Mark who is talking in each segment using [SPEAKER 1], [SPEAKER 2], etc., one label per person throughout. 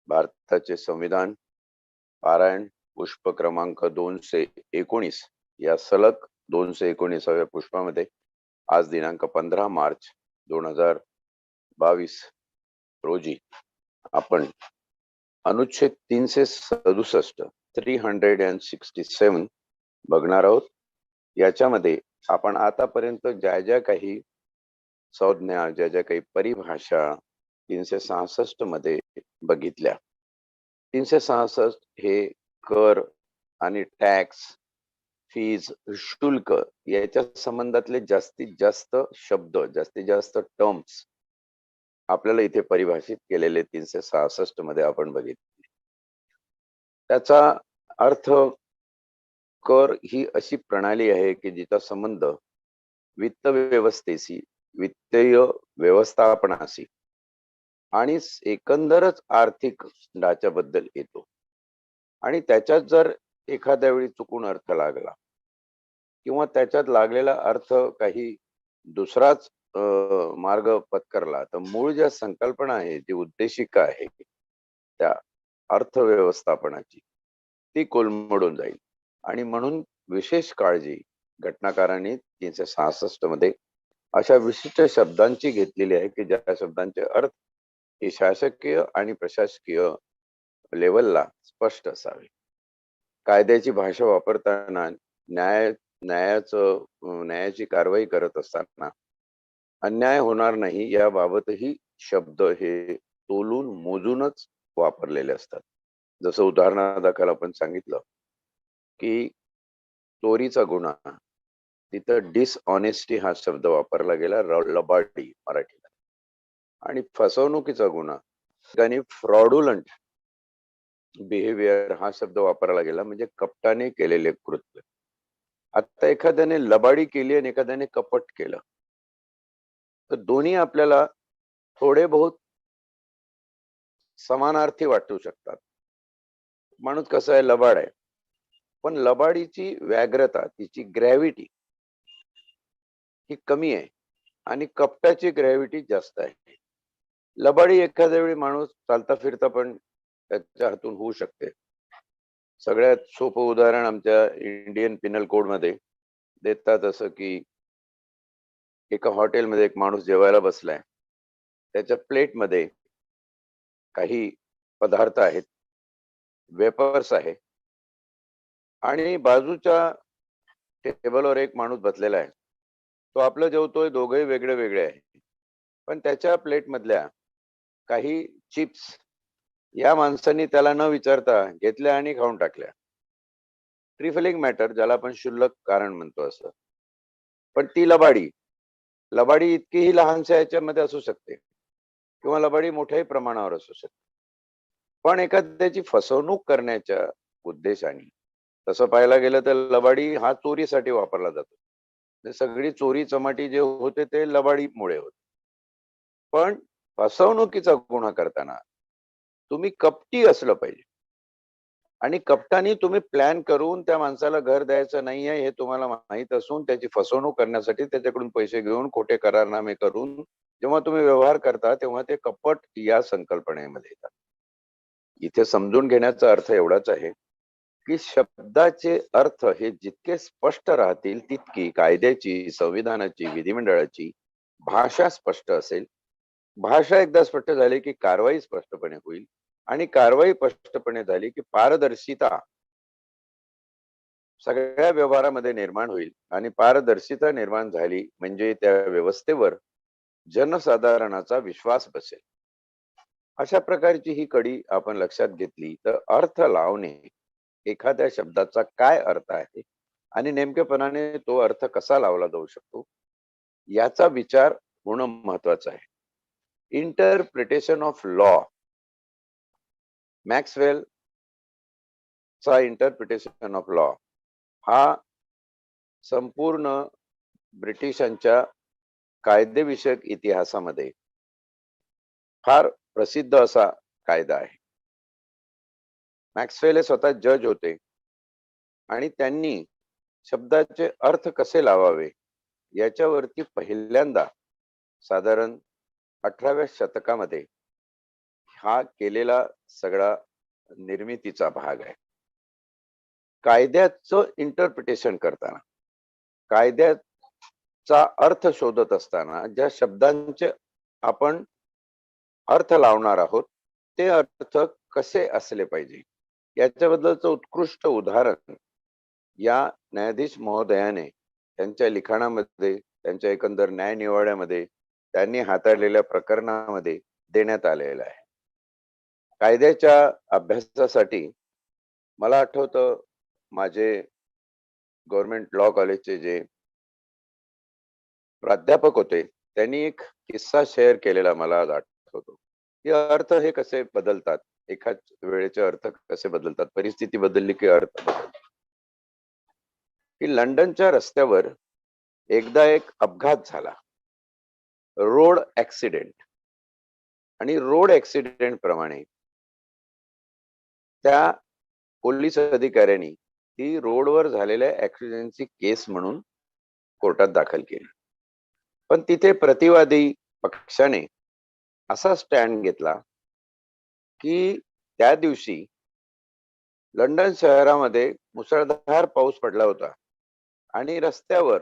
[SPEAKER 1] भारताचे संविधान पारायण पुष्प क्रमांक 219 या सलग 219व्या पुष्पामध्ये आज दिनांक 15 मार्च 2022 रोजी आपण अनुच्छेद 367 367 बघणार आहोत. याच्यामध्ये आपण आतापर्यंत ज्या काही संज्ञा ज्या काही परिभाषा 366 मध्ये बघितल्या. 366 हे कर आणि टॅक्स, फीज, शुल्क याच्या संबंधातले जास्तीत जास्त शब्द, जास्तीत जास्त टर्म्स आपल्याला इथे परिभाषित केलेले 366 मध्ये आपण बघितले. त्याचा अर्थ, कर ही अशी प्रणाली आहे की जिचा संबंध वित्त व्यवस्थेशी, वित्तीय व्यवस्थापनाशी आणि एकंदरच आर्थिक ढाच्याबद्दल येतो. आणि त्याच्यात जर एखाद्या वेळी चुकून अर्थ लागला किंवा त्याच्यात लागलेला अर्थ काही दुसराच मार्ग पत्करला तर मूळ ज्या संकल्पना आहे, जी उद्देशिका आहे त्या अर्थव्यवस्थापनाची, ती कोलमडून जाईल. आणि म्हणून विशेष काळजी घटनाकारांनी 366 मध्ये अशा विशिष्ट शब्दांची घेतलेली आहे की ज्या शब्दांचे अर्थ हे शासकीय आणि प्रशासकीय लेवलला स्पष्ट असावे. कायद्याची भाषा वापरताना न्यायाची कारवाई करत असताना अन्याय होणार नाही याबाबतही शब्द हे तोलून मोजूनच वापरलेले असतात. जसं उदाहरणादाखल आपण सांगितलं की चोरीचा गुन्हा, तिथं डिसऑनेस्टी हा शब्द वापरला गेला, लबाडी मराठीला. आणि फसवणुकीचा गुन्हा ठिकाणी फ्रॉडुलंट बिहेवियर हा शब्द वापरला गेला, म्हणजे कपटाने केलेले कृत्य. आता एखाद्याने लबाडी केली आणि एखाद्याने कपट केलं तर दोन्ही आपल्याला थोडे बहुत समानार्थी वाटू शकतात. माणूस कसा आहे, लबाड आहे, पण लबाडीची व्याग्रता, तिची ग्रॅव्हिटी ही कमी आहे आणि कपटाची ग्रॅव्हिटी जास्त आहे. लबाडी एखाद्या वेळी माणूस चालता फिरता पण त्याच्या हातून होऊ शकते. सगळ्यात सोपं उदाहरण आमच्या इंडियन पिनल कोड मध्ये देतात, असं की एका हॉटेलमध्ये एक माणूस जेवायला बसलाय, त्याच्या प्लेटमध्ये काही पदार्थ आहेत, वेपर्स आहे, आणि बाजूच्या टेबलवर एक माणूस बसलेला आहे. तो आपलं जेवतोय, दोघंही वेगळे वेगळे आहे, पण त्याच्या प्लेट मधल्या काही चिप्स या माणसांनी त्याला न विचारता घेतल्या आणि खाऊन टाकल्या. ट्रिफलिंग मॅटर, ज्याला आपण क्षुल्लक कारण म्हणतो असं. पण ती लबाडी इतकीही लहानशा याच्यामध्ये असू शकते किंवा लबाडी मोठ्याही प्रमाणावर असू शकते. पण एखाद्याची फसवणूक करण्याच्या उद्देशाने तसं पाहायला गेलं तर लबाडी हा चोरीसाठी वापरला जातो. सगळी चोरी चमाटी जे होते ते लबाडीमुळे होते. पण फसवणुकीचा गुन्हा करताना तुम्ही कपटी असलं पाहिजे, आणि कपटानी तुम्ही प्लॅन करून त्या माणसाला घर द्यायचं नाहीये हे तुम्हाला माहित असून त्याची फसवणूक करण्यासाठी त्याच्याकडून पैसे घेऊन खोटे करारनामे करून जेव्हा तुम्ही व्यवहार करता तेव्हा ते कपट या संकल्पनेमध्ये येतात. इथे समजून घेण्याचा अर्थ एवढाच आहे की शब्दाचे अर्थ हे जितके स्पष्ट राहतील तितकी कायद्याची, संविधानाची, विधिमंडळाची भाषा स्पष्ट असेल. भाषा एकदा स्पष्ट झाली की कारवाई स्पष्टपणे होईल, आणि कारवाई स्पष्टपणे झाली की पारदर्शिता सगळ्या व्यवहारामध्ये निर्माण होईल, आणि पारदर्शिता निर्माण झाली म्हणजे त्या व्यवस्थेवर जनसाधारणाचा विश्वास बसेल. अशा प्रकारची ही कडी आपण लक्षात घेतली तर अर्थ लावणे, एखाद्या शब्दाचा काय अर्थ आहे आणि नेमकेपणाने तो अर्थ कसा लावला जाऊ शकतो याचा विचार होणं महत्वाचं आहे. इंटरप्रिटेशन ऑफ लॉ, मॅक्सवेल चा इंटरप्रिटेशन ऑफ लॉ हा संपूर्ण ब्रिटिशांच्या कायदेविषयक इतिहासामध्ये फार प्रसिद्ध असा कायदा आहे. मॅक्सवेल हे स्वतः जज होते आणि त्यांनी शब्दाचे अर्थ कसे लावावे याच्यावरती पहिल्यांदा साधारण 18व्या शतकामध्ये हा केलेला सगळा निर्मितीचा भाग आहे. कायद्याचं इंटरप्रिटेशन करताना, कायद्याचा अर्थ शोधत असताना ज्या शब्दांचे आपण अर्थ लावणार आहोत ते अर्थ कसे असले पाहिजे याच्याबद्दलचं उत्कृष्ट उदाहरण या न्यायाधीश महोदयाने त्यांच्या लिखाणामध्ये, त्यांच्या एकंदर न्याय निवाड्यामध्ये, त्यांनी हाताळलेल्या प्रकरणामध्ये देण्यात आलेलं आहे. कायद्याच्या अभ्यासासाठी मला आठवतं, माझे गव्हर्नमेंट लॉ कॉलेजचे जे प्राध्यापक होते त्यांनी एक किस्सा शेअर केलेला मला आठवतो, की अर्थ हे कसे बदलतात, एकाच वेळेचे अर्थ कसे बदलतात, परिस्थिती बदलली की अर्थ बदलतात. की लंडनच्या रस्त्यावर एकदा एक अपघात झाला, रोड ऍक्सिडेंट. आणि रोड ऍक्सिडेंट प्रमाणे त्या पोलीस अधिकाऱ्यांनी ती रोडवर झालेल्या ऍक्सिडेंटची केस म्हणून कोर्टात दाखल केली. पण तिथे प्रतिवादी पक्षाने असा स्टँड घेतला की त्या दिवशी लंडन शहरामध्ये मुसळधार पाऊस पडला होता आणि रस्त्यावर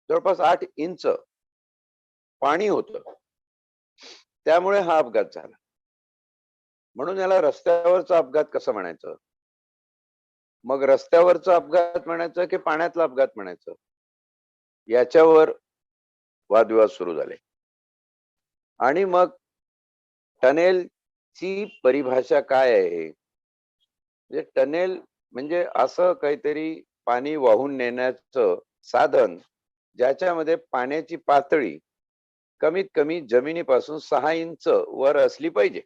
[SPEAKER 1] जवळपास 8 इंच पाणी होतं, त्यामुळे हा अपघात झाला. म्हणून याला रस्त्यावरचा अपघात कसं म्हणायचं, मग रस्त्यावरचा अपघात म्हणायचं की पाण्यातला अपघात म्हणायचं, याच्यावर वादविवाद सुरू झाले. आणि मग टनेलची परिभाषा काय आहे, म्हणजे टनेल म्हणजे असं काहीतरी पाणी वाहून नेण्याचं साधन ज्याच्यामध्ये पाण्याची पातळी कमीत कमी जमिनीपासून 6 इंच वर असली पाहिजे,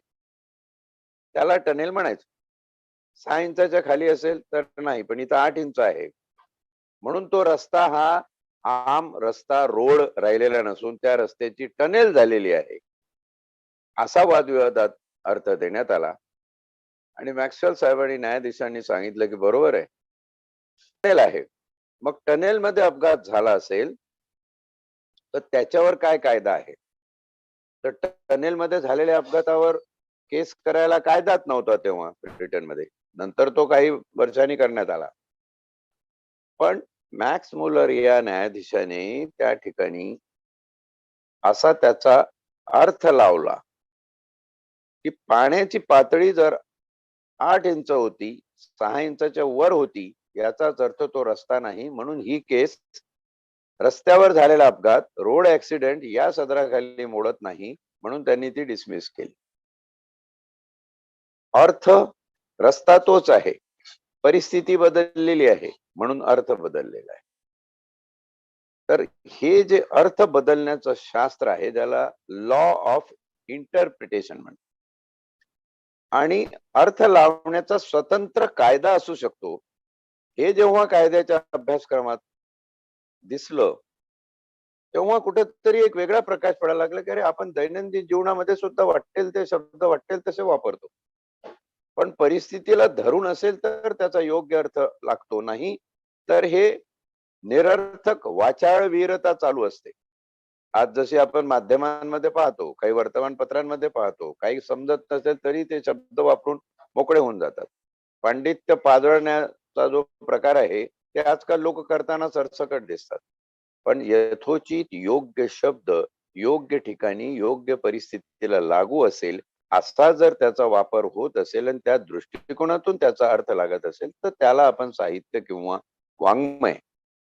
[SPEAKER 1] त्याला टनेल म्हणायचं. 6 इंचाच्या खाली असेल तर नाही, पण इथं 8 इंच आहे, म्हणून तो रस्ता हा आम रस्ता रोड राहिलेला नसून त्या रस्त्याची टनेल झालेली आहे, असा वादविवादात अर्थ देण्यात आला. आणि मॅक्सवेल साहेबांनी, न्यायाधीशांनी सांगितलं की बरोबर आहे, टनेल आहे. मग टनेल मध्ये अपघात झाला असेल तर त्याच्यावर काय कायदा आहे, तर टनेल मध्ये झालेल्या अपघातावर केस करायला कायदाच नव्हता तेव्हा ब्रिटन मध्ये, नंतर तो काही वर्षांनी करण्यात आला. पण मॅक्स मुलर या न्यायाधीशाने त्या ठिकाणी असा त्याचा अर्थ लावला की पाण्याची पातळी जर 8 इंच होती, 6 इंचाच्या वर होती, याचाच अर्थ तो रस्ता नाही, म्हणून ही केस रस्त्यावर झालेला अपघात, रोड ऍक्सिडेंट या सदराखाली मोडत नाही, म्हणून त्यांनी ती डिसमिस केली. अर्थ रस्ता तोच आहे, परिस्थिती बदललेली आहे म्हणून अर्थ बदललेला आहे. तर हे जे अर्थ बदलण्याचं शास्त्र आहे त्याला लॉ ऑफ इंटरप्रिटेशन म्हणतात. आणि अर्थ लावण्याचा स्वतंत्र कायदा असू शकतो, हे जेव्हा कायद्याच्या अभ्यासक्रमात दिसलं तेव्हा कुठेतरी एक वेगळा प्रकाश पडायला लागला की अरे, आपण दैनंदिन जीवनामध्ये सुद्धा वाटेल ते शब्द वाटेल तसे वापरतो, पण परिस्थितीला धरून असेल तर त्याचा योग्य अर्थ लागतो, नाही तर हे निरर्थक वाचाळवीरता चालू असते. आज जशी आपण माध्यमांमध्ये पाहतो, काही वर्तमानपत्रांमध्ये पाहतो, काही समजत नसेल तरी ते शब्द वापरून मोकळे होऊन जातात. पांडित्य पाजळण्याचा जो प्रकार आहे ते आजकाल लोक करताना सरसकट दिसतात. पण यथोचित योग्य शब्द योग्य ठिकाणी योग्य परिस्थितीला लागू असेल असा जर त्याचा वापर होत असेल आणि त्या दृष्टिकोनातून त्याचा अर्थ लागत असेल तर त्याला आपण साहित्य किंवा वाङ्मय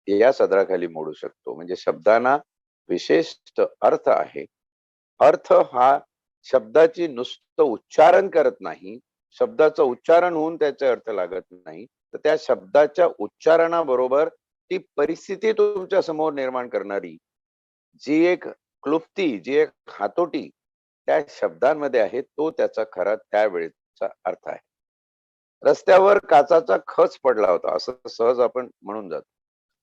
[SPEAKER 1] या सदराखाली मोडू शकतो. म्हणजे शब्दांना विशिष्ट अर्थ आहे. अर्थ हा शब्दाची नुसतं उच्चारण करत नाही, शब्दाचं उच्चारण होऊन त्याचे अर्थ लागत नाही, तर त्या शब्दाच्या उच्चारणाबरोबर ती परिस्थिती तुमच्या समोर निर्माण करणारी जी एक क्लुप्ती, जी एक हातोटी त्या शब्दांमध्ये आहे, तो त्याचा खरा त्यावेळेचा अर्थ आहे. रस्त्यावर काचाचा खच पडला होता असं सहज आपण म्हणून जातो.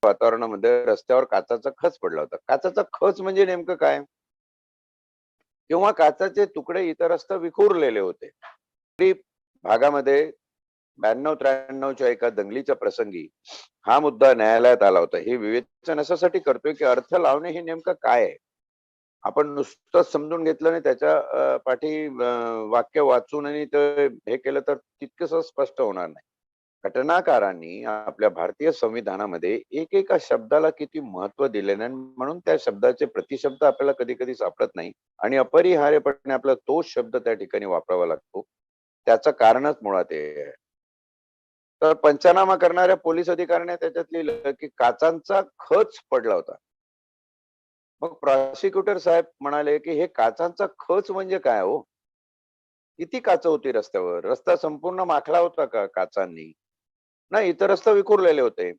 [SPEAKER 1] वातावरणामध्ये रस्त्यावर काचाचा खच पडला होता. काचाचा खच म्हणजे नेमकं काय, किंवा काचाचे तुकडे इतरत्र विखुरलेले होते. तरी भागामध्ये 92-93च्या एका दंगलीच्या प्रसंगी हा मुद्दा न्यायालयात आला होता. हे विवेचन अशासाठी करतोय की अर्थ लावणे हे नेमकं काय आहे. आपण नुसतं समजून घेतलं नाही, त्याच्या पाठी वाक्य वाचून आणि ते हे केलं तर तितकंसं स्पष्ट होणार नाही. घटनाकारांनी आपल्या भारतीय संविधानामध्ये एकेका शब्दाला किती महत्व दिलेलं आहे, म्हणून त्या शब्दाचे प्रतिशब्द आपल्याला कधी कधी सापडत नाही आणि अपरिहार्यपणे आपल्याला तोच शब्द त्या ठिकाणी वापरावा लागतो. त्याचं कारणच मुळात हे आहे. तर पंचनामा करणाऱ्या पोलीस अधिकाऱ्याने त्याच्यात लिहिलं की काचांचा खच पडला होता. मग प्रॉसिक्युटर साहेब म्हणाले की हे काचांचा खच म्हणजे काय हो? किती काच होती रस्त्यावर? रस्ता संपूर्ण माखला होता का काचांनी? नाही, इतर रस्ते विखुरलेले होते.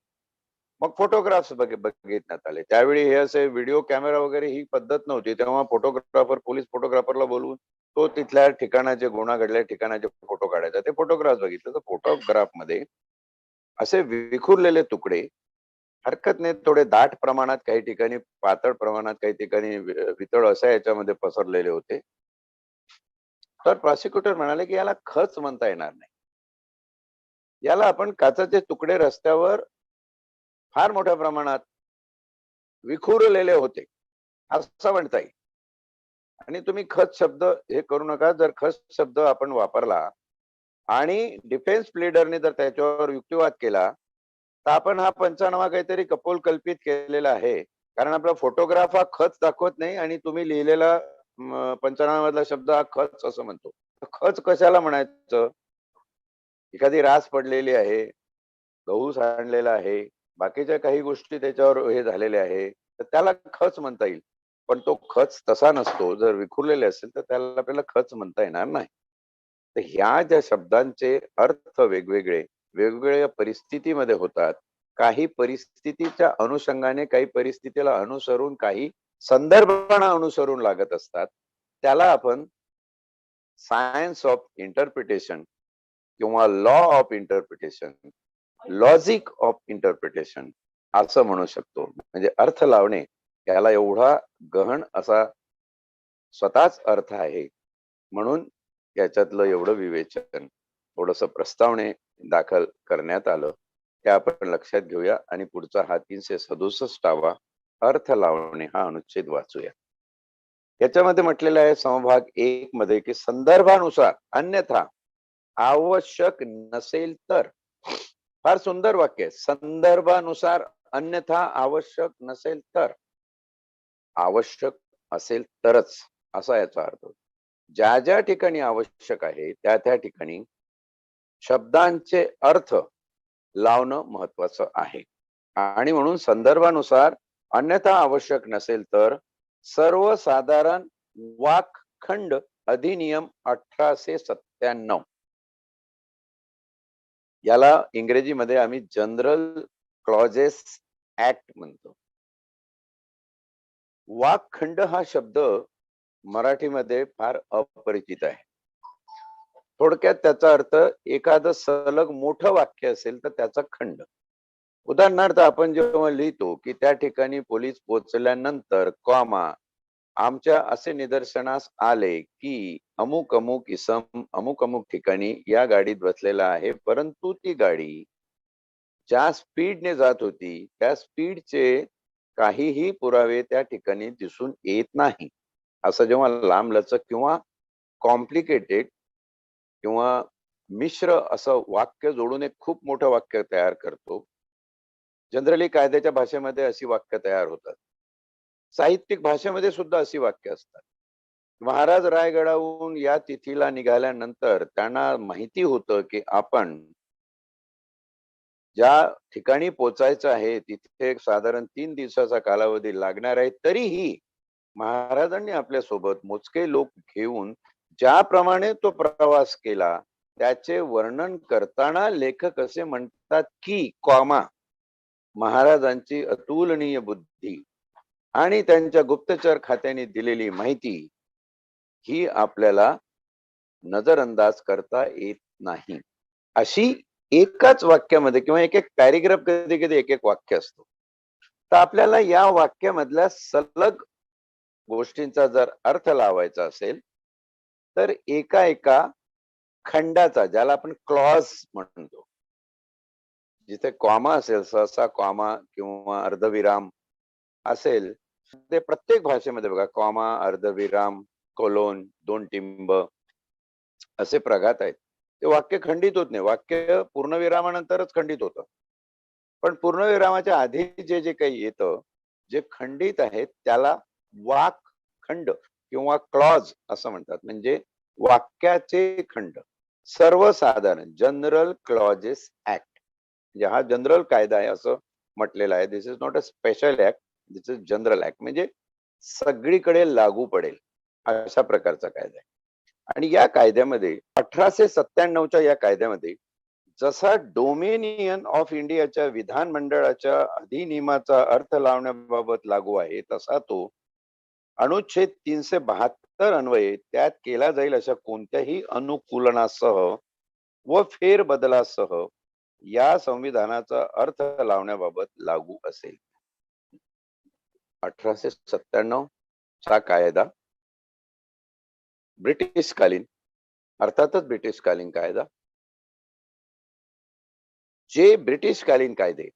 [SPEAKER 1] मग फोटोग्राफ्स बघितण्यात आले. त्यावेळी हे असे व्हिडिओ कॅमेरा वगैरे ही पद्धत नव्हती. तेव्हा फोटोग्राफर, पोलीस फोटोग्राफरला बोलवून तो तिथल्या ठिकाणाचे, गुन्हा घडलेल्या ठिकाणाचे फोटो काढायचा. ते फोटोग्राफ्स बघितले तर फोटोग्राफमध्ये असे विखुरलेले तुकडे, हरकत नाही थोडे दाट प्रमाणात, काही ठिकाणी पातळ प्रमाणात, काही ठिकाणी वितळ अशा याच्यामध्ये पसरलेले होते. तर प्रॉसिक्युटर म्हणाले की याला खच म्हणता येणार नाही. याला आपण काचाचे तुकडे रस्त्यावर फार मोठ्या प्रमाणात विखुरलेले होते असं म्हणता येईल. आणि तुम्ही खच शब्द हे करू नका. जर खच शब्द आपण वापरला आणि डिफेन्स प्लीडरने जर त्याच्यावर युक्तिवाद केला तर आपण हा पंचनामा काहीतरी कपोलकल्पित केलेला आहे. कारण आपला फोटोग्राफ हा खच दाखवत नाही आणि तुम्ही लिहिलेला पंचनाम्यामधला शब्द हा खच असं म्हणतो. खच कशाला म्हणायचं? एखादी रास पडलेली आहे, गहू सांडलेला आहे, बाकीच्या काही गोष्टी त्याच्यावर हे झालेल्या आहे, तर त्याला खच म्हणता येईल. पण तो खच तसा नसतो. जर विखुरलेले असेल तर त्याला आपल्याला खच म्हणता येणार नाही. तर ह्या ज्या शब्दांचे अर्थ वेगवेगळे वेगवेगळ्या परिस्थितीमध्ये होतात. काही परिस्थितीच्या अनुषंगाने, काही परिस्थितीला अनुसरून, काही संदर्भांना अनुसरून लागत असतात. त्याला आपण सायन्स ऑफ इंटरप्रिटेशन किंवा law of interpretation, logic of interpretation असं म्हणू शकतो. म्हणजे अर्थ लावणे याला एवढा गहन असा स्वतःच अर्थ आहे. म्हणून याच्यातलं एवढं विवेचन थोडस प्रस्तावने दाखल करण्यात आलं. ते आपण लक्षात घेऊया आणि पुढचा हा 367 अर्थ लावणे हा अनुच्छेद वाचूया. याच्यामध्ये म्हटलेलं आहे समभाग 1 मध्ये की संदर्भानुसार अन्यथा आवश्यक नसेल तर. फार सुंदर वाक्य आहे. संदर्भानुसार अन्यथा आवश्यक नसेल तर. आवश्यक असेल तरच असा याचा अर्थ. ज्या ज्या ठिकाणी आवश्यक आहे त्या त्या ठिकाणी शब्दांचे अर्थ लावणं महत्वाचं आहे. आणि म्हणून संदर्भानुसार अन्यथा आवश्यक नसेल तर सर्वसाधारण वाकखंड अधिनियम 1897 याला इंग्रजीमध्ये आम्ही जनरल क्लॉजेस ऍक्ट म्हणतो. वाकखंड हा शब्द मराठीमध्ये फार अपरिचित आहे. थोडक्यात त्याचा अर्थ एखादं सलग मोठं वाक्य असेल तर त्याचा खंड. उदाहरणार्थ आपण जेव्हा लिहितो की त्या ठिकाणी पोलीस पोहोचल्यानंतर कॉमा आमच्या असे निदर्शनास आले की अमुक अमुक इसम अमुक अमुक ठिकाणी या गाडीत बसलेला आहे, परंतु ती गाडी ज्या स्पीडने जात होती त्या स्पीडचे काहीही पुरावे त्या ठिकाणी दिसून येत नाही. असं जेव्हा लांब लचक किंवा कॉम्प्लिकेटेड किंवा मिश्र असं वाक्य जोडून एक खूप मोठं वाक्य तयार करतो. जनरली कायद्याच्या भाषेमध्ये अशी वाक्य तयार होतात. साहित्यिक भाषेमध्ये सुद्धा अशी वाक्य असतात. महाराज रायगडाहून या तिथीला निघाल्यानंतर त्यांना माहिती होतं की आपण ज्या ठिकाणी पोचायचं आहे तिथे साधारण 3 दिवसाचा कालावधी लागणार आहे. तरीही महाराजांनी आपल्या सोबत मोजके लोक घेऊन ज्याप्रमाणे तो प्रवास केला त्याचे वर्णन करताना लेखक असे म्हणतात की कॉमा महाराजांची अतुलनीय बुद्धी आणि त्यांच्या गुप्तचर खात्याने दिलेली माहिती ही आपल्याला नजरअंदाज करता येत नाही. अशी एकाच वाक्यामध्ये किंवा एक एक पॅरेग्राफ कधी कधी एक एक वाक्य असतो. तर आपल्याला या वाक्यामधल्या सलग गोष्टींचा जर अर्थ लावायचा असेल तर एका एका खंडाचा, ज्याला आपण क्लॉज म्हणतो, जिथे कॉमा असेल, सहसा कॉमा किंवा अर्धविराम असेल ते प्रत्येक भाषेमध्ये बघा कॉमा, अर्धविराम, कोलोन, 2 टिंब असे प्रघात आहेत. ते वाक्य खंडित होत नाही. वाक्य पूर्णविरामानंतरच खंडित होतं. पण पूर्णविरामाच्या आधी जे काही येतं, जे खंडित आहेत त्याला वाक्खंड किंवा क्लॉज असं म्हणतात. म्हणजे वाक्याचे खंड. सर्वसाधारण जनरल क्लॉजेस ऍक्ट. म्हणजे हा जनरल कायदा आहे असं म्हटलेलं आहे. This is not a special act, this is general act. म्हणजे सगळीकडे लागू पडेल अशा प्रकारचा कायदा आहे. आणि या कायद्यामध्ये 1897च्या या कायद्यामध्ये जसा डोमेनियन ऑफ इंडियाच्या विधानमंडळाच्या अधिनियमाचा अर्थ लावण्याबाबत लागू आहे, तसा तो अनुच्छेद 372 अन्वये त्यात केला जाईल अशा कोणत्याही अनुकूलनासह व फेरबदलासह या संविधानाचा अर्थ लावण्याबाबत लागू असेल. 1897 चा कायदा ब्रिटिशकालीन, अर्थातच ब्रिटिशकालीन कायदा, जे ब्रिटिशकालीन कायदे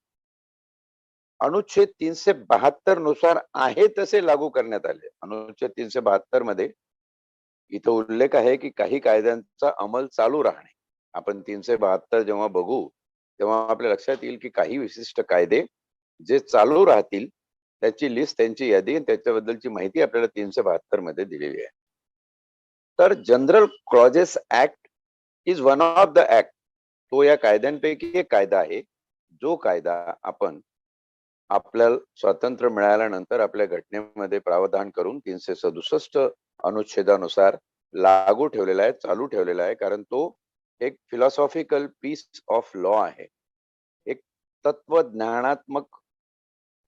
[SPEAKER 1] अनुच्छेद 372 नुसार आहे तसे लागू करण्यात आले. अनुच्छेद 372 मध्ये इथं उल्लेख आहे की काही कायद्यांचा अंमल चालू राहणे. आपण 372 जेव्हा बघू तेव्हा आपल्या लक्षात येईल की काही विशिष्ट कायदे जे चालू राहतील त्याची लिस्ट, त्यांची यादी आणि त्याच्याबद्दलची माहिती आपल्याला 372 मध्ये दिलेली आहे. तर general clauses act is one of the act. तो या कायद्यांपैकी एक कायदा आहे, जो कायदा आपण आपल्याला स्वातंत्र्य मिळाल्यानंतर आपल्या घटनेमध्ये प्रावधान करून 367 अनुच्छेदानुसार लागू ठेवलेला आहे, चालू ठेवलेला आहे. कारण तो एक फिलॉसॉफिकल पीस ऑफ लॉ आहे. एक तत्वज्ञानात्मक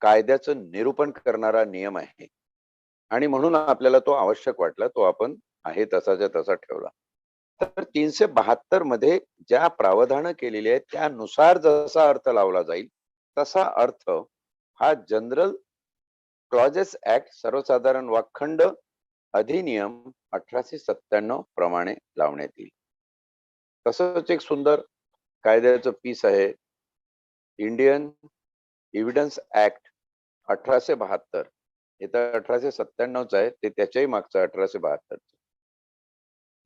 [SPEAKER 1] कायद्याचं निरूपण करणारा नियम आहे. आणि म्हणून आपल्याला तो आवश्यक वाटला, तो आपण आहे तसाच्या तसा ठेवला. तर 372 मध्ये ज्या प्रावधानं केलेली आहेत त्यानुसार जसा अर्थ लावला जाईल तसा अर्थ हा जनरल क्लॉजेस ऍक्ट, सर्वसाधारण वाखंड अधिनियम 1897 प्रमाणे लावण्यात येईल. तसंच एक सुंदर कायद्याचं पीस आहे इंडियन एव्हिडन्स ऍक्ट 1872. हे तर 1897च आहे, ते त्याच्याही मागचं 1872.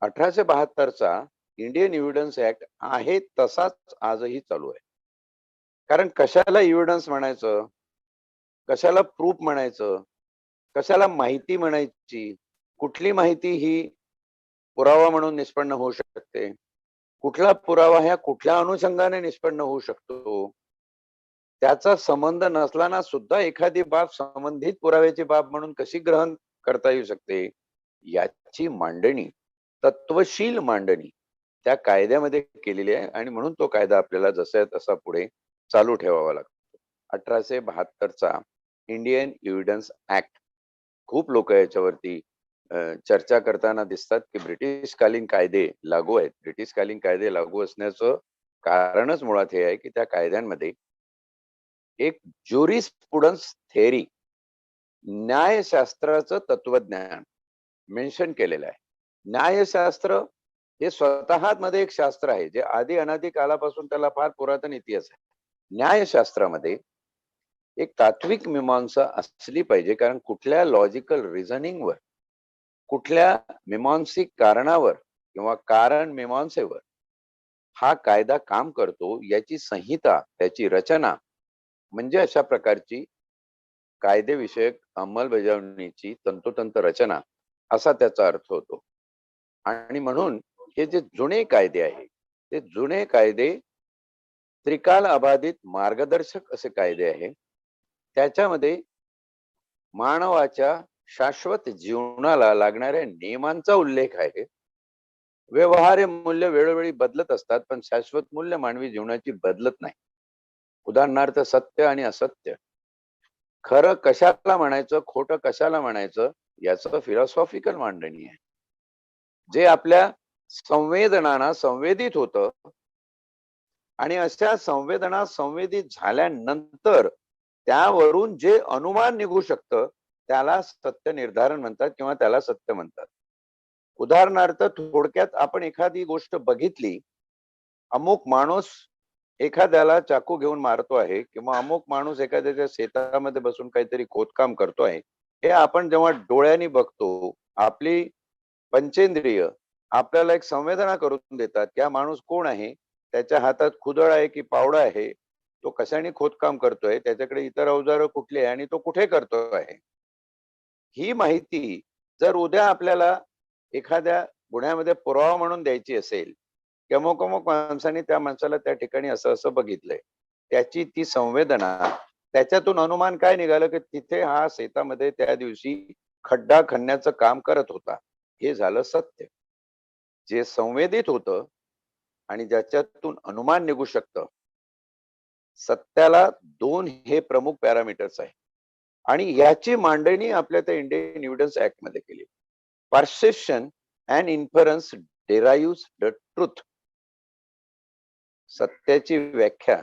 [SPEAKER 1] 1872चा इंडियन एव्हिडन्स ऍक्ट आहे तसाच आजही चालू आहे. कारण कशाला एव्हिडन्स म्हणायचं, कशाला प्रूफ म्हणायचं, कशाला माहिती म्हणायची, कुठली माहिती ही पुरावा म्हणून निष्पन्न होऊ शकते, कुठला पुरावा ह्या कुठल्या अनुषंगाने निष्पन्न होऊ शकतो, त्याचा संबंध नसताना सुद्धा एखादी बाब संबंधित पुराव्याची बाब म्हणून कशी ग्रहण करता येऊ शकते, याची मांडणी, तत्वशील मांडणी त्या कायद्यामध्ये केलेली आहे. आणि म्हणून तो कायदा आपल्याला जसा तसा पुढे चालू ठेवावा लागतो. 1872चा इंडियन एव्हिडन्स ऍक्ट. खूप लोक याच्यावरती चर्चा करताना दिसतात की ब्रिटिशकालीन कायदे लागू आहेत. ब्रिटिशकालीन कायदे लागू असण्याचं कारणच मुळात हे आहे की त्या कायद्यांमध्ये एक ज्युरिस्प्रुडन्स थेअरी, न्यायशास्त्राचं तत्वज्ञान मेन्शन केलेलं आहे. न्यायशास्त्र हे स्वतः मध्ये एक शास्त्र आहे, जे आधी अनादी कालापासून त्याला फार पुरातन इतिहास आहे. न्यायशास्त्रामध्ये एक तात्विक मीमांसा असली पाहिजे, कारण कुठल्या लॉजिकल रिझनिंगवर, कुठल्या मीमांसिक कारणावर किंवा कारण मीमांसेवर हा कायदा काम करतो याची संहिता, त्याची रचना म्हणजे अशा प्रकारची कायदेविषयक अंमलबजावणीची तंतोतंत रचना असा त्याचा अर्थ होतो. आणि म्हणून हे जे जुने कायदे आहे ते जुने कायदे त्रिकाल अबाधित मार्गदर्शक असे कायदे आहे. त्याच्यामध्ये मानवाच्या शाश्वत जीवनाला लागणाऱ्या नियमांचा उल्लेख आहे. व्यवहार्य मूल्य वेळोवेळी बदलत असतात, पण शाश्वत मूल्य मानवी जीवनाची बदलत नाही. उदाहरणार्थ सत्य आणि असत्य, खरं कशाला म्हणायचं, खोटं कशाला म्हणायचं, याचं फिलॉसॉफिकल मांडणी आहे, जे आपल्या संवेदनांना संवेदित होतं. आणि अशा संवेदना संवेदित झाल्यानंतर त्यावरून जे अनुमान निघू शकतं त्याला सत्य निर्धारण म्हणतात किंवा त्याला सत्य म्हणतात. उदाहरणार्थ थोडक्यात आपण एखादी गोष्ट बघितली, अमुक माणूस एखाद्याला चाकू घेऊन मारतो आहे किंवा अमुक माणूस एखाद्याच्या शेतामध्ये बसून काहीतरी खोदकाम करतो आहे, हे आपण जेव्हा डोळ्यांनी बघतो, आपली पंचेंद्रिय आपल्याला एक संवेदना करून देतात की हा माणूस कोण आहे, त्याच्या हातात कुदळ आहे की पावडा आहे, तो कशाने खोदकाम करतोय, त्याच्याकडे इतर अवजारं कुठली आहे आणि तो कुठे करतो आहे. ही माहिती जर उद्या आपल्याला एखाद्या गुन्ह्यामध्ये पुरावा म्हणून द्यायची असेल, की अमुक अमुक माणसाने त्या माणसाला त्या ठिकाणी असं असं बघितलंय, त्याची ती संवेदना, त्याच्यातून अनुमान काय निघालं की तिथे हा शेतामध्ये त्या दिवशी खड्डा खणण्याचं काम करत होता. हे झालं सत्य. जे संवेदित होतं आणि ज्याच्यातून अनुमान निघू शकतं, सत्याला दोन हे प्रमुख पॅरामीटर्स आहे. आणि याची मांडणी आपल्या त्या इंडियन एव्हिडन्स ऍक्ट मध्ये केली. Perception and inference डेराइव्स the truth. सत्याची व्याख्या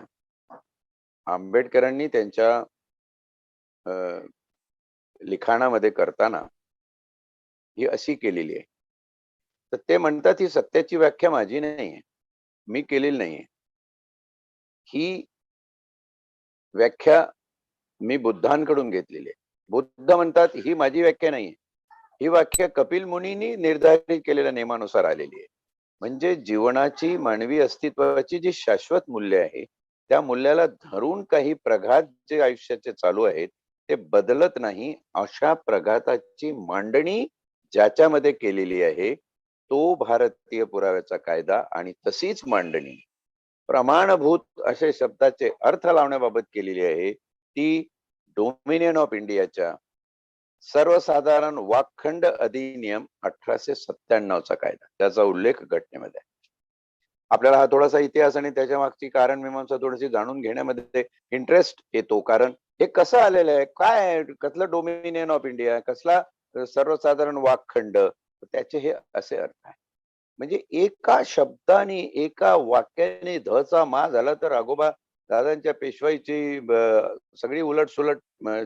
[SPEAKER 1] आंबेडकरांनी त्यांच्या लिखाणामध्ये करताना ही अशी केलेली आहे. तर ते म्हणतात ही सत्याची व्याख्या माझी नाहीये, मी केलेली नाहीये. ही व्याख्या मी बुद्धांकडून घेतलेली आहे. बुद्ध म्हणतात ही माझी व्याख्या नाहीये, ही व्याख्या कपिल मुनींनी निर्धारित केलेल्या नियमानुसार आलेली आहे. म्हणजे जीवनाची, मानवी अस्तित्वाची जी शाश्वत मूल्य आहे, त्या मूल्याला धरून काही प्रघात जे आयुष्याचे चालू आहेत ते बदलत नाही. अशा प्रघाताची मांडणी ज्याच्यामध्ये केलेली आहे तो भारतीय पुराव्याचा कायदा, आणि तशीच मांडणी प्रमाणभूत असे शब्दाचे अर्थ लावण्याबाबत केलेली आहे ती डोमिनियन ऑफ इंडियाच्या सर्वसाधारण वाकखंड अधिनियम 1897चा कायदा, त्याचा उल्लेख घटनेमध्ये आहे. आपल्याला हा थोडासा इतिहास आणि त्याच्या मागची कारण मीमांसा थोडीशी जाणून घेण्यामध्ये इंटरेस्ट येतो, कारण हे कसं आलेलं आहे, काय आहे, कसलं डोमिनियन ऑफ इंडिया, कसला सर्वसाधारण वाकखंड, त्याचे हे असे अर्थ आहे. म्हणजे एका शब्दाने, एका वाक्याने धचा मा झाला तर राघोबा दादांच्या पेशवाईची सगळी उलट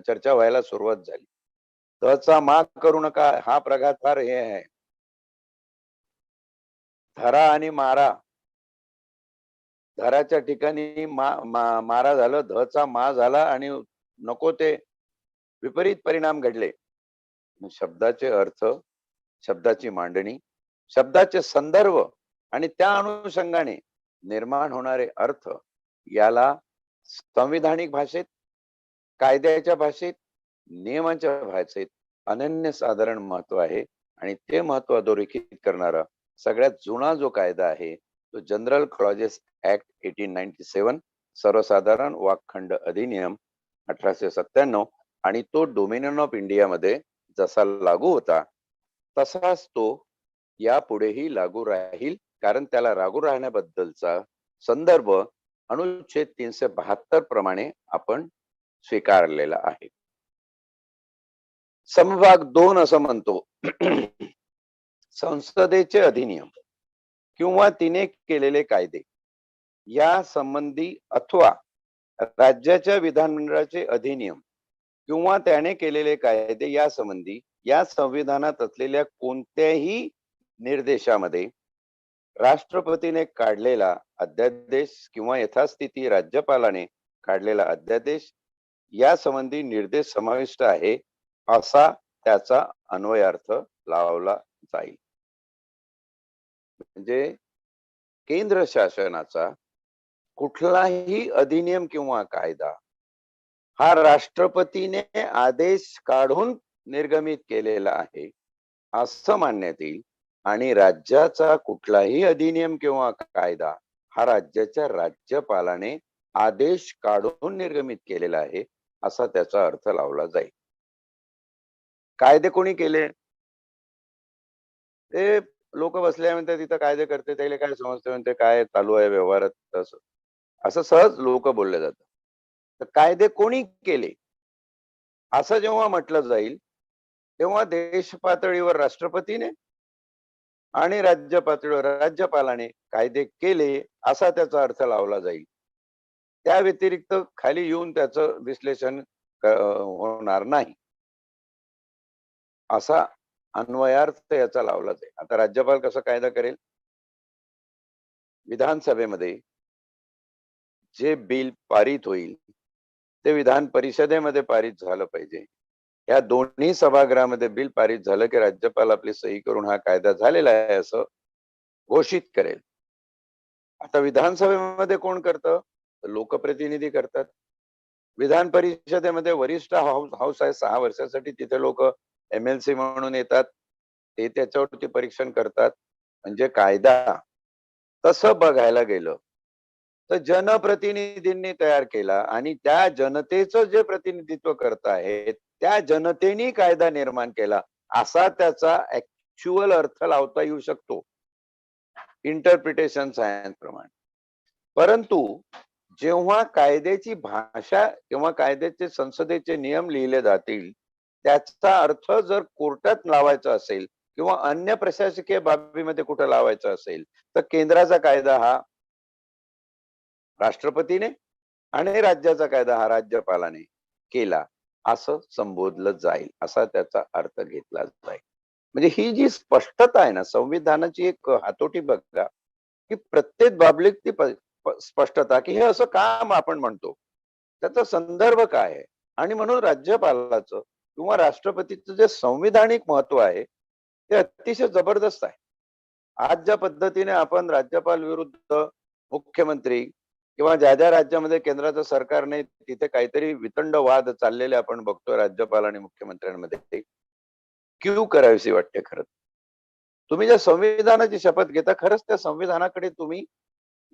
[SPEAKER 1] चर्चा व्हायला सुरुवात झाली. धचा मा करू नका, हा प्रघात फार हे आहे. धरा आणि मारा, धराच्या ठिकाणी मारा झालं, धचा मा झाला आणि नको ते विपरीत परिणाम घडले. शब्दाचे अर्थ, शब्दाची मांडणी, शब्दाचे संदर्भ आणि त्या अनुषंगाने निर्माण होणारे अर्थ, याला संविधानिक भाषेत, कायद्याच्या भाषेत, नियमांच्या भाषेत अनन्यसाधारण महत्व आहे. आणि ते महत्व अधोरेखित करणारा सगळ्यात जुना जो कायदा आहे तो जनरल क्लॉजेस ऍक्ट 1897, सर्वसाधारण वाकखंड अधिनियम 1897. आणि तो डोमिनियन ऑफ इंडिया मध्ये जसा लागू होता तसाच तो यापुढेही लागू राहील, कारण त्याला लागू राहण्याबद्दलचा संदर्भ अनुच्छेद 372 प्रमाणे आपण स्वीकारलेला आहे. समभाग 2 असं म्हणतो संसदेचे अधिनियम किंवा तिने केलेले कायदे या संबंधी अथवा राज्याच्या विधानमंडळाचे अधिनियम किंवा त्याने केलेले कायदे या संबंधी या संविधानात असलेल्या कोणत्याही निर्देशामध्ये राष्ट्रपतीने काढलेला अध्यादेश किंवा यथास्थिती राज्यपालाने काढलेला अध्यादेश या संबंधी निर्देश समाविष्ट आहे असा त्याचा अन्वयार्थ लावला जाईल. म्हणजे केंद्र शासनाचा कुठलाही अधिनियम किंवा कायदा हा राष्ट्रपतीने आदेश काढून निर्गमित केलेला आहे असं मानण्यात येईल, आणि राज्याचा कुठलाही अधिनियम किंवा कायदा हा राज्याच्या राज्यपालाने आदेश काढून निर्गमित केलेला आहे असा त्याचा अर्थ लावला जाईल. कायदे कोणी केले? ते लोक बसल्या म्हणते तिथं कायदे करते, त्याला काय समजते म्हणते काय चालू आहे व्यवहारात, असं सहज लोक बोलले जातात. तर कायदे कोणी केले असं जेव्हा म्हटलं जाईल तेव्हा देश पातळीवर राष्ट्रपतीने आणि राज्य पातळीवर राज्यपालाने कायदे केले असा त्याचा अर्थ लावला जाईल. त्या व्यतिरिक्त खाली येऊन त्याचं विश्लेषण होणार नाही असा अन्वयार्थ याचा लावला जाईल. आता राज्यपाल कसा कायदा करेल? विधानसभेमध्ये जे बिल पारित होईल ते विधान परिषदेमध्ये पारित झालं पाहिजे. या दोन्ही सभागृहामध्ये बिल पारित झालं की राज्यपाल आपली सही करून हा कायदा झालेला आहे असं घोषित करेल. आता विधानसभेमध्ये कोण करतं? लोकप्रतिनिधी करतात. विधान परिषदेमध्ये वरिष्ठ हाऊस आहे 6 वर्षासाठी, तिथे लोक MLC म्हणून येतात. ते त्याच्यावरती परीक्षण करतात. म्हणजे कायदा तसं बघायला गेलं तर जनप्रतिनिधींनी तयार केला आणि त्या जनतेचं जे प्रतिनिधित्व करत आहेत त्या जनतेने कायदा निर्माण केला असा त्याचा ऍक्च्युअल अर्थ लावता येऊ शकतो इंटरप्रिटेशन सायन्स प्रमाणे. परंतु जेव्हा कायद्याची भाषा किंवा कायद्याचे संसदेचे नियम लिहिले जातील त्याचा अर्थ जर कोर्टात लावायचा असेल किंवा अन्य प्रशासकीय बाबीमध्ये कुठं लावायचा असेल तर केंद्राचा कायदा हा राष्ट्रपतीने आणि राज्याचा कायदा हा राज्यपालाने केला असं संबोधलं जाईल, असा त्याचा अर्थ घेतला जाईल. म्हणजे ही जी स्पष्टता आहे ना संविधानाची, एक हातोटी बघा की प्रत्येक बाबलीत ती स्पष्टता की हे असं काम आपण म्हणतो त्याचा संदर्भ काय आहे. आणि म्हणून राज्यपालाचं किंवा राष्ट्रपतीचं जे संविधानिक महत्व आहे ते अतिशय जबरदस्त आहे. आज ज्या पद्धतीने आपण राज्यपाल विरुद्ध मुख्यमंत्री किंवा ज्या राज्यामध्ये केंद्राचं सरकार नाही तिथे काहीतरी वितंड वाद चाललेले आपण बघतोय राज्यपाल आणि मुख्यमंत्र्यांमध्ये, क्यू करावीशी वाटते. खरं तुम्ही ज्या संविधानाची शपथ घेता खरंच त्या संविधानाकडे तुम्ही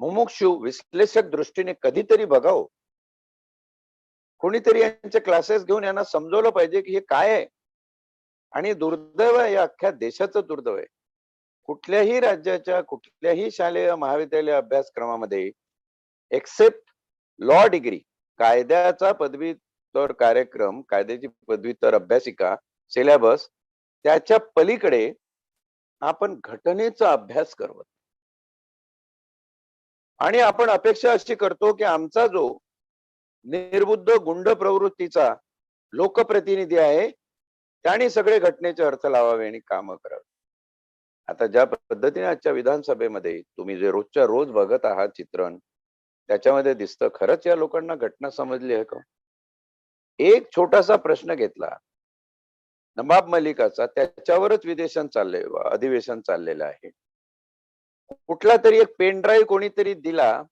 [SPEAKER 1] मुमुक्षु विश्लेषक दृष्टीने कधीतरी बघावं. कोणीतरी यांचे क्लासेस घेऊन यांना समजवलं पाहिजे की हे काय आहे. आणि दुर्दैव आहे, या अख्ख्या देशाचं दुर्दैव आहे. कुठल्याही राज्याच्या कुठल्याही शालेय महाविद्यालय अभ्यासक्रमामध्ये एक्सेप्ट लॉ डिग्री, कायद्याचा पदव्युत्तर कार्यक्रम, कायद्याची पदव्युत्तर अभ्यासिका सिलेबस, त्याच्या पलीकडे आपण घटनेचा अभ्यास करतो. आणि आपण अपेक्षा अशी करतो की आमचा जो निर्बुद्ध गुंड प्रवृत्तीचा लोकप्रतिनिधी आहे त्याने सगळे घटनेचे अर्थ लावावे आणि काम करावे. आता ज्या पद्धतीने आजच्या विधानसभेमध्ये तुम्ही जे रोजच्या रोज बघत आहात चित्रण, त्याच्यामध्ये दिसतं खरंच या लोकांना घटना समजली आहे का. एक छोटासा प्रश्न घेतला नवाब मलिकाचा, त्याच्यावरच अधिवेशन चाललेलं आहे. कुठला तरी एक पेन ड्राईव्ह कोणीतरी दिला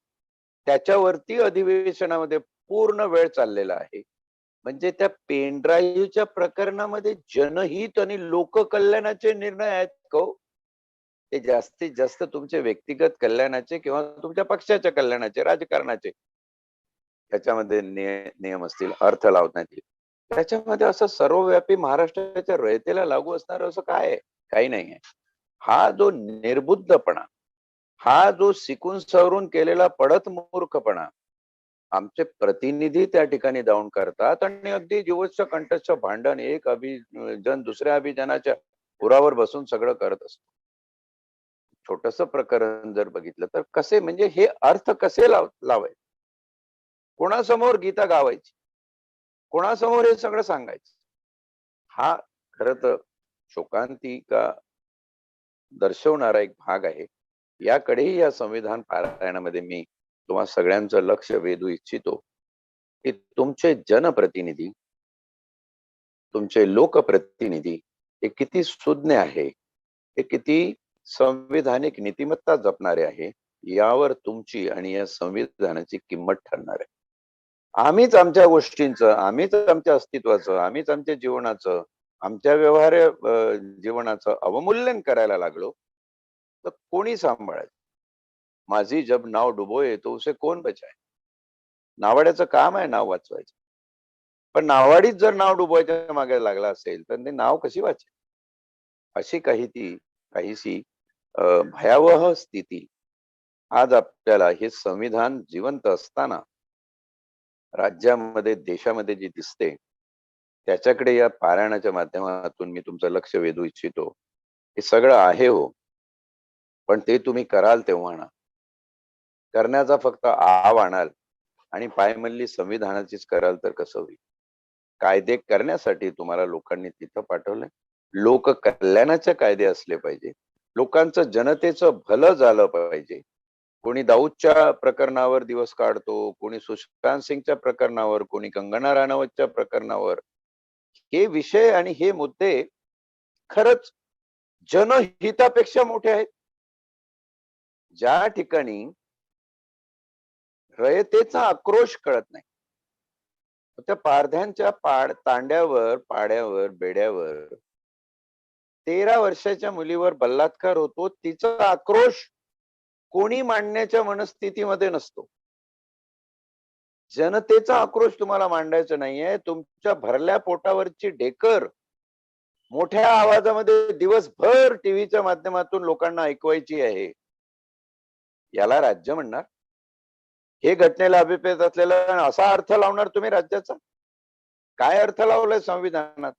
[SPEAKER 1] त्याच्यावरती अधिवेशनामध्ये पूर्ण वेळ चाललेला आहे. म्हणजे त्या पेन ड्राईव्हच्या प्रकरणामध्ये जनहित आणि लोककल्याणाचे निर्णय आहेत का? ते जास्तीत जास्त तुमचे व्यक्तिगत कल्याणाचे किंवा तुमच्या पक्षाच्या कल्याणाचे, राजकारणाचे त्याच्यामध्ये नियम असतील, अर्थ लावण्यात येईल. त्याच्यामध्ये असं सर्वव्यापी महाराष्ट्राच्या रयतेला लागू असणार असं काय आहे? काही नाही आहे. हा जो निर्बुद्धपणा, हा जो सिकून सवरून केलेला पडत मूर्खपणा आमचे प्रतिनिधी त्या ठिकाणी जाऊन करतात आणि अगदी जीवोच्च कंठस्थ भांडण, एक अभिजन दुसऱ्या अभिजनाच्या पुरावर बसून सगळं करत असतो. छोटस प्रकरण जर बघितलं तर कसे, म्हणजे हे अर्थ कसे लावायचे, कोणासमोर गीता गावायची, कोणासमोर हे सगळं सांगायचं, हा खर तर शोकांतिका दर्शवणारा एक भाग आहे. याकडेही या संविधान पारायणामध्ये मी तुम्हा सगळ्यांचं लक्ष वेधू इच्छितो की तुमचे जनप्रतिनिधी, तुमचे लोकप्रतिनिधी हे किती सुज्ञ आहे, हे किती संविधानिक नीतिमत्ता जपणारे आहे, यावर तुमची आणि या संविधानाची किंमत ठरणार आहे. आम्हीच आमच्या गोष्टींचं, आम्हीच आमच्या अस्तित्वाचं, आम्हीच आमच्या जीवनाचं, आमच्या व्यवहार्य जीवनाचं अवमूल्यन करायला लागलो तर कोणी सांभाळायचं. माझी जब नाव डुबोये तो उसे कोण बचाए. नावाड्याचं काम आहे नाव वाचवायचं, पण नावाडीच जर नाव डुबवायच्या मागे लागला असेल तर ते नाव कशी वाचेल. अशी काहीशी भयावह स्थिती आज आपल्याला हे संविधान जिवंत असताना राज्यामध्ये, देशामध्ये जी दिसते त्याच्याकडे या पारायणाच्या माध्यमातून मी तुमचं लक्ष वेधू इच्छितो. हे सगळं आहे हो, पण ते तुम्ही कराल तेव्हा ना, करण्याचा फक्त आव आणाल आणि पायमल्ली संविधानाचीच कराल तर कसं होईल. कायदे करण्यासाठी तुम्हाला लोकांनी तिथं पाठवलंय. लोक कल्याणाचे कायदे असले पाहिजे, लोकांचं जनतेचं भलं झालं पाहिजे. कोणी दाऊदच्या प्रकरणावर दिवस काढतो, कोणी सुशांत सिंगच्या प्रकरणावर, कोणी कंगना राणावतच्या प्रकरणावर. हे विषय आणि हे मुद्दे खरंच जनहितापेक्षा मोठे आहेत. ज्या ठिकाणी रयतेचा आक्रोश कळत नाही, त्या पारध्यांच्या तांड्यावर, पाड्यावर, बेड्यावर 13 वर्षाच्या मुलीवर बलात्कार होतो, तिचा आक्रोश कोणी मांडण्याच्या मनस्थितीमध्ये नसतो. जनतेचा आक्रोश तुम्हाला मांडायचा नाहीये. तुमच्या भरल्या पोटावरची ढेकर मोठ्या आवाजामध्ये दिवसभर टीव्हीच्या माध्यमातून लोकांना ऐकवायची आहे. याला राज्य म्हणणार? हे घटनेला अभिप्रेत असलेला असा अर्थ लावणार तुम्ही राज्याचा? काय अर्थ लावलाय संविधानात?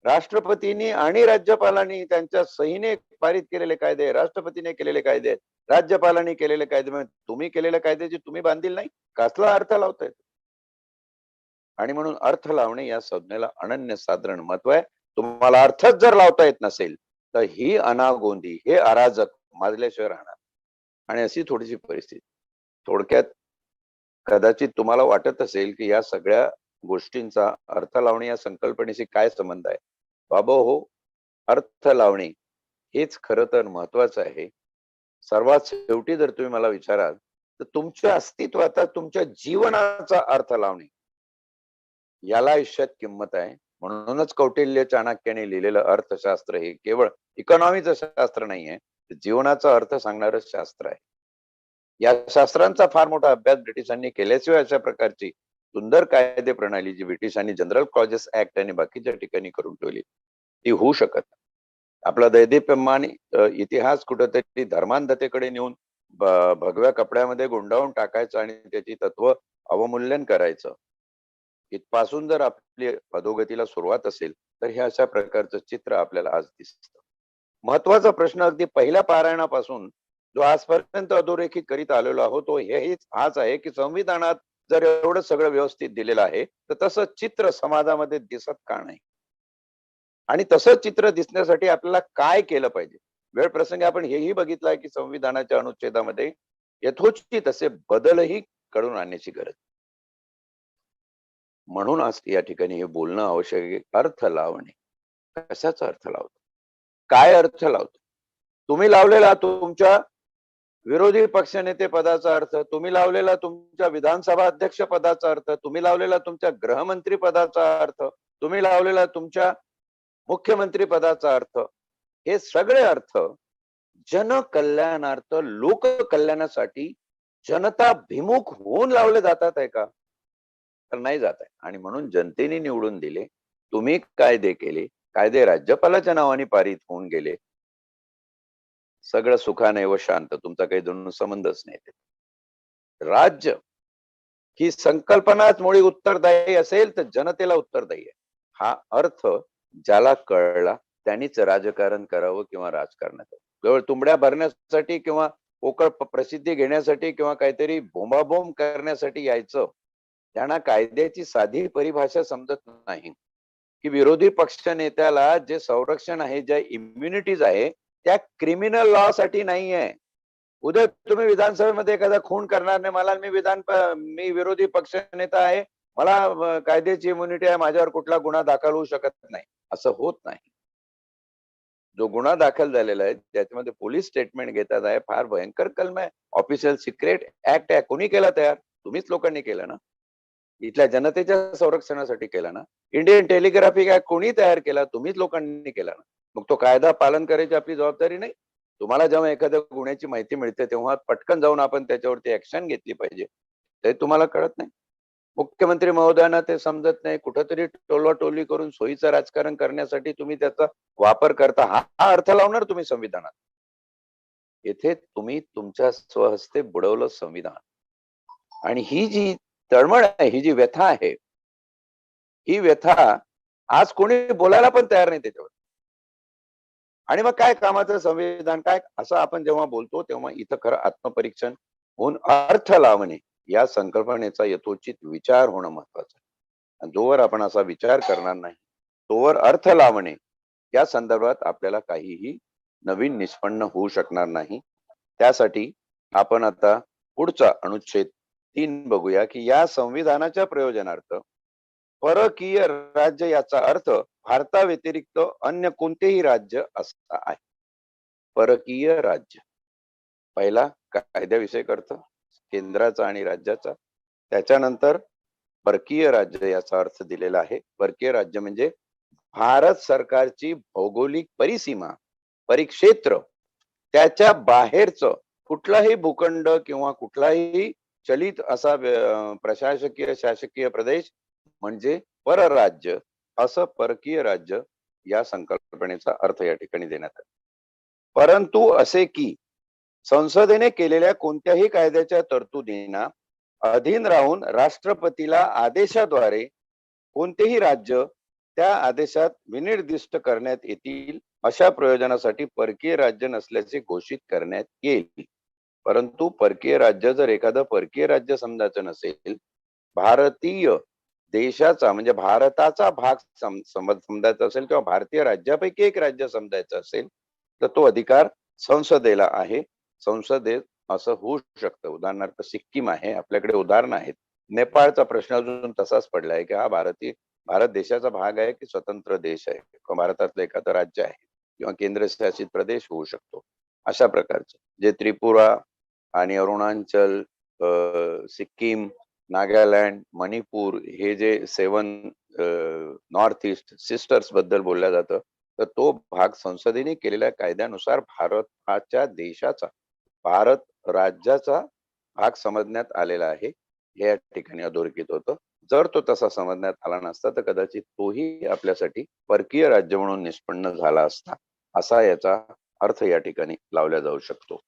[SPEAKER 1] राष्ट्रपतींनी आणि राज्यपालांनी त्यांच्या सहीने पारित केलेले कायदे, राष्ट्रपतीने केलेले कायदे, राज्यपालांनी केलेले कायदे, म्हणजे तुम्ही केलेल्या कायद्याची तुम्ही बांधील नाही? कसला अर्थ लावताय? आणि म्हणून अर्थ लावणे या संज्ञेला अनन्यसाधारण महत्व आहे. तुम्हाला अर्थच जर लावता येत नसेल तर ही अनागोंदी, हे अराजक माजल्याशिवाय राहणार. आणि अशी थोडीशी परिस्थिती. थोडक्यात कदाचित तुम्हाला वाटत असेल की या सगळ्या गोष्टींचा अर्थ लावणे या संकल्पनेशी काय संबंध आहे? बाबा हो, अर्थ लावणे हेच खरं तर महत्वाचं आहे. सर्वात शेवटी जर तुम्ही मला विचाराल तर तुमच्या अस्तित्वाचा, तुमच्या जीवनाचा अर्थ लावणे याला आयुष्यात किंमत आहे. म्हणूनच कौटिल्य चाणक्याने लिहिलेलं अर्थशास्त्र हे केवळ इकॉनॉमीचं शास्त्र नाहीये, जीवनाचा अर्थ सांगणारं शास्त्र आहे. या शास्त्रांचा फार मोठा अभ्यास ब्रिटिशांनी केल्याशिवाय अशा प्रकारची सुंदर कायदे प्रणाली जी ब्रिटिशांनी जनरल क्लॉजेस ऍक्ट आणि बाकीच्या ठिकाणी करून ठेवली ती होऊ शकत नाही. आपला दैदिप्यमान इतिहास कुठेतरी धर्मांधतेकडे नेऊन भगव्या कपड्यामध्ये गुंडाळून टाकायचं आणि त्याची तत्व अवमूल्यन करायचं, इथपासून जर आपली अधोगतीला सुरुवात असेल तर हे अशा प्रकारचं चित्र आपल्याला आज दिसतं. महत्वाचा प्रश्न अगदी पहिल्या पारायणापासून जो आजपर्यंत अधोरेखित करीत आलेलो आहोत तो हेच हाच आहे की संविधानात जर एवढं सगळं व्यवस्थित दिलेलं आहे तर तसं चित्र समाजामध्ये दिसत का नाही? आणि तसं चित्र दिसण्यासाठी आपल्याला काय केलं पाहिजे? वेळ प्रसंगी आपण हेही बघितलंय की संविधानाच्या अनुच्छेदामध्ये यथोचित असे बदलही घडवून आणण्याची गरज. म्हणून आज या ठिकाणी हे बोलणं आवश्यक आहे. अर्थ लावणे, कशाचा अर्थ लावतो? काय अर्थ लावतो? तुम्ही लावलेला तुमच्या विरोधी पक्षनेते पदाचा अर्थ, तुम्ही लावलेला तुमच्या विधानसभा अध्यक्ष पदाचा अर्थ, तुम्ही लावलेला तुमच्या गृहमंत्री पदाचा अर्थ, तुम्ही लावलेला तुमच्या मुख्यमंत्री पदाचा अर्थ, हे सगळे अर्थ जनकल्याणार्थ, लोककल्याणासाठी जनताभिमुख होऊन लावले जातात आहे का? तर नाही जात आहे. आणि म्हणून जनतेने निवडून दिले, तुम्ही कायदे केले, कायदे राज्यपालाच्या नावाने पारित होऊन गेले, सगळं सुखाने व शांत, तुमचा काही दोन संबंधच नाही. राज्य ही संकल्पनाच मुळी उत्तरदायी असेल तर जनतेला उत्तरदायी आहे. हा अर्थ ज्याला कळला त्यांनीच राजकारण करावं किंवा राजकारणात केवळ तुंबड्या भरण्यासाठी किंवा पोकळ प्रसिद्धी घेण्यासाठी किंवा काहीतरी बोंबाबोंब करण्यासाठी यायचं. त्यांना कायद्याची साधी परिभाषा समजत नाही की विरोधी पक्ष नेत्याला जे संरक्षण आहे, ज्या इम्युनिटीज आहे त्या क्रिमिनल लॉ साठी नाहीये. उद्या तुम्ही विधानसभेमध्ये एखादा खून करणार नाही, मला मी विरोधी पक्ष नेता आहे, मला कायद्याची इम्युनिटी आहे, माझ्यावर कुठला गुन्हा दाखल होऊ शकत नाही, असं होत नाही. जो गुन्हा दाखल झालेला आहे त्याच्यामध्ये पोलीस स्टेटमेंट घेतात आहे, फार भयंकर कलम आहे, ऑफिशियल सिक्रेट ऍक्ट आहे. कोणी केला तयार? तुम्हीच लोकांनी केलं ना. इथल्या जनतेच्या संरक्षणासाठी केला ना. इंडियन टेलिग्राफिक ऍक्ट कोणी तयार केला? तुम्हीच लोकांनी केला ना. मग तो कायदा पालन करायची आपली जबाबदारी नाही? तुम्हाला जेव्हा एखाद्या गुन्ह्याची माहिती मिळते तेव्हा पटकन जाऊन आपण त्याच्यावरती ऍक्शन घेतली पाहिजे, ते तुम्हाला कळत नाही. मुख्यमंत्री महोदयांना ते समजत नाही. कुठंतरी टोलवाटोली करून सोयीचं राजकारण करण्यासाठी तुम्ही त्याचा वापर करता. हा अर्थ लावणार तुम्ही संविधानात? येथे तुम्ही तुमच्या स्वहस्ते बुडवलं संविधान. आणि ही जी तळमळ आहे, ही जी व्यथा आहे, ही व्यथा आज कोणी बोलायला पण तयार नाही त्याच्यावर. आणि मग काय कामाचं संविधान काय, असं आपण जेव्हा बोलतो तेव्हा इथं खरं आत्मपरीक्षण होऊन अर्थ लावणे या संकल्पनेचा यथोचित विचार होणं महत्वाचं आहे. आणि जोवर आपण असा विचार करणार नाही तोवर अर्थ लावणे या संदर्भात आपल्याला काहीही नवीन निष्पन्न होऊ शकणार नाही. त्यासाठी आपण आता पुढचा अनुच्छेद 3 बघूया की या संविधानाच्या प्रयोजनार्थ परकीय राज्य याचा अर्थ भारताव्यतिरिक्त अन्य कोणतेही राज्य असा आहे. परकीय राज्य पहिला कायद्याविषयक अर्थ केंद्राचा आणि राज्याचा, त्याच्यानंतर परकीय राज्य याचा अर्थ दिलेला आहे. परकीय राज्य म्हणजे भारत सरकारची भौगोलिक परिसीमा, परिक्षेत्र, त्याच्या बाहेरचं कुठलाही भूखंड किंवा कुठलाही चलित असा प्रशासकीय शासकीय प्रदेश म्हणजे परराज्य. असं परकीय राज्य या संकल्पनेचा अर्थ या ठिकाणी देण्यात आला. परंतु असे की संसदेने केलेल्या कोणत्याही कायद्याच्या तरतुदींना अधीन राहून राष्ट्रपतीला आदेशाद्वारे कोणतेही राज्य त्या आदेशात विनिर्दिष्ट करण्यात येतील अशा प्रयोजनासाठी परकीय राज्य नसल्याचे घोषित करण्यात येईल. परंतु परकीय राज्य जर एखादं परकीय राज्य समजायचं नसेल, भारतीय देशाचा म्हणजे भारताचा भाग समजायचा असेल किंवा भारतीय राज्यापैकी एक राज्य समजायचं असेल तर तो अधिकार संसदेला आहे. संसदेत असं होऊ शकतं. उदाहरणार्थ सिक्कीम आहे, आपल्याकडे उदाहरण आहेत. नेपाळचा प्रश्न अजून तसाच पडलाय की हा भारत देशाचा भाग आहे की स्वतंत्र देश आहे किंवा भारतातलं एखादं राज्य आहे किंवा केंद्रशासित प्रदेश होऊ शकतो. अशा प्रकारचे जे त्रिपुरा आणि अरुणाचल, सिक्कीम, नागालँड, मणिपूर हे जे 7 नॉर्थ ईस्ट सिस्टर्स बद्दल बोलल्या जातं, तर तो भाग संसदेने केलेल्या कायद्यानुसार भारताच्या देशाचा, भारत राज्याचा भाग समजण्यात आलेला आहे. हे या ठिकाणी अधोरेखित होतं. जर तो तसा समजण्यात आला नसता तर कदाचित तोही आपल्यासाठी परकीय राज्य म्हणून निष्पन्न झाला असता, असा याचा अर्थ या ठिकाणी लावला जाऊ शकतो.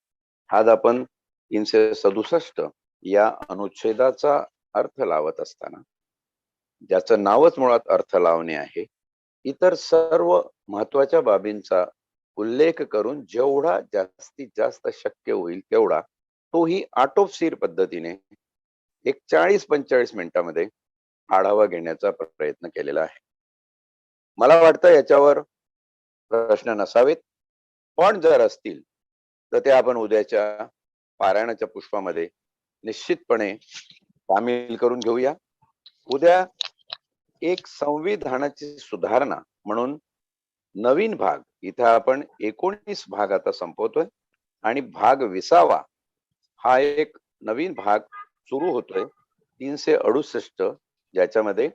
[SPEAKER 1] आज आपण 367 या अनुच्छेदाचा अर्थ लावत असताना, ज्याचं नावच मुळात अर्थ लावणे आहे, इतर सर्व महत्वाच्या बाबींचा उल्लेख करून जेवढा जास्तीत जास्त शक्य होईल तेवढा तोही आटोपशीर पद्धतीने एक 40-45 मिनिटांमध्ये आढावा घेण्याचा प्रयत्न केलेला आहे. मला वाटतं याच्यावर प्रश्न नसावेत, पण जर असतील तर ते आपण उद्याच्या पारायणाच्या पुष्पामध्ये निश्चितपणे सामील करून घेऊया. उद्या एक संविधानाची सुधारणा म्हणून नवीन भाग, इथे आपण 19 भाग आता संपवतोय आणि भाग 20वा हा एक नवीन भाग सुरू होतोय 368, ज्याच्यामध्ये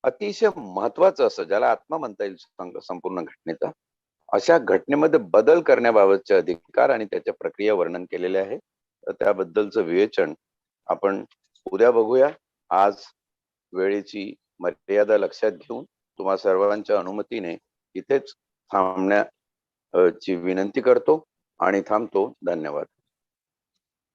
[SPEAKER 1] अतिशय महत्वाचं असं, ज्याला आत्मा म्हणता येईल संपूर्ण घटनेचा, अशा घटनेमध्ये बदल करण्याबाबतचे अधिकार आणि त्याच्या प्रक्रिया वर्णन केलेले आहे. तर त्याबद्दलचं विवेचन आपण उद्या बघूया. आज वेळेची मर्यादा लक्षात घेऊन तुम्हा सर्वांच्या अनुमतीने इथेच थांबण्याची विनंती करतो आणि थांबतो. धन्यवाद.